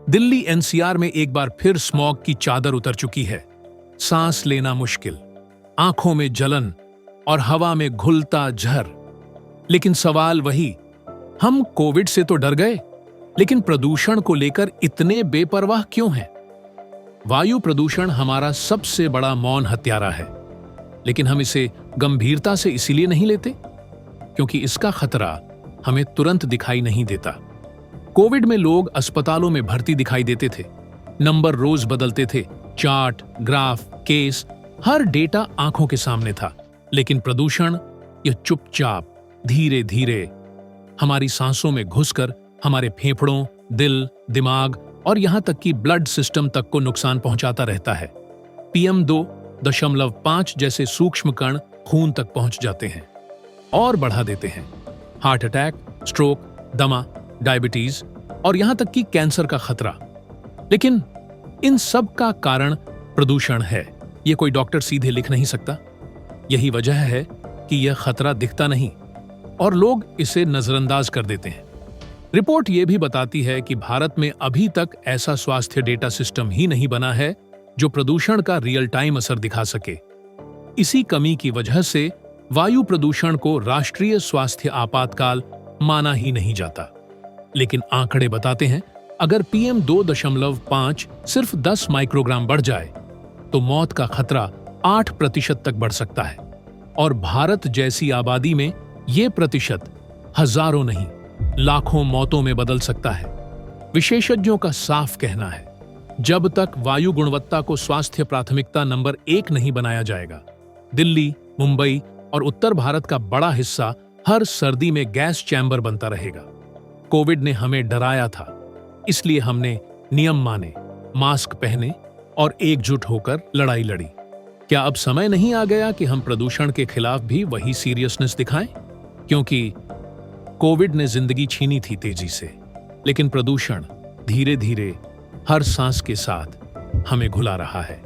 Delhi NCR में एक बार फिर स्मॉग की चादर उतर चुकी है। सांस लेना मुश्किल, आंखों में जलन और हवा में घुलता झर। लेकिन सवाल वही, हम कोविड से तो डर गए, लेकिन प्रदूषण को लेकर इतने बेपरवाह क्यों हैं? वायु प्रदूषण हमारा सबसे बड़ा मौन हत्यारा है, लेकिन हम इसे गंभीरता से इसीलिए नहीं लेते क्योंकि इसका खतरा हमें तुरंत दिखाई नहीं देता। कोविड में लोग अस्पतालों में भर्ती दिखाई देते थे, नंबर रोज बदलते थे, चार्ट, ग्राफ, केस, हर डेटा आंखों के सामने था। लेकिन प्रदूषण यह चुपचाप धीरे धीरे हमारी सांसों में घुसकर हमारे फेफड़ों, दिल, दिमाग और यहां तक कि ब्लड सिस्टम तक को नुकसान पहुंचाता रहता है। PM2.5 जैसे सूक्ष्म कण खून तक पहुंच जाते हैं और बढ़ा देते हैं हार्ट अटैक, स्ट्रोक, दमा, डायबिटीज और यहां तक कि कैंसर का खतरा। लेकिन इन सब का कारण प्रदूषण है, यह कोई डॉक्टर सीधे लिख नहीं सकता। यही वजह है कि यह खतरा दिखता नहीं और लोग इसे नजरअंदाज कर देते हैं। रिपोर्ट यह भी बताती है कि भारत में अभी तक ऐसा स्वास्थ्य डेटा सिस्टम ही नहीं बना है जो प्रदूषण का रियल टाइम असर दिखा सके। इसी कमी की वजह से वायु प्रदूषण को राष्ट्रीय स्वास्थ्य आपातकाल माना ही नहीं जाता। लेकिन आंकड़े बताते हैं, अगर PM2.5 सिर्फ 10 माइक्रोग्राम बढ़ जाए तो मौत का खतरा 8% तक बढ़ सकता है और भारत जैसी आबादी में यह प्रतिशत हजारों नहीं, लाखों मौतों में बदल सकता है। विशेषज्ञों का साफ कहना है, जब तक वायु गुणवत्ता को स्वास्थ्य प्राथमिकता नंबर 1 नहीं बनाया जाएगा, दिल्ली, मुंबई और उत्तर भारत का बड़ा हिस्सा हर सर्दी में गैस चैम्बर बनता रहेगा। कोविड ने हमें डराया था, इसलिए हमने नियम माने, मास्क पहने और एकजुट होकर लड़ाई लड़ी। क्या अब समय नहीं आ गया कि हम प्रदूषण के खिलाफ भी वही सीरियसनेस दिखाएं? क्योंकि कोविड ने जिंदगी छीनी थी तेजी से, लेकिन प्रदूषण धीरे धीरे हर सांस के साथ हमें घुला रहा है।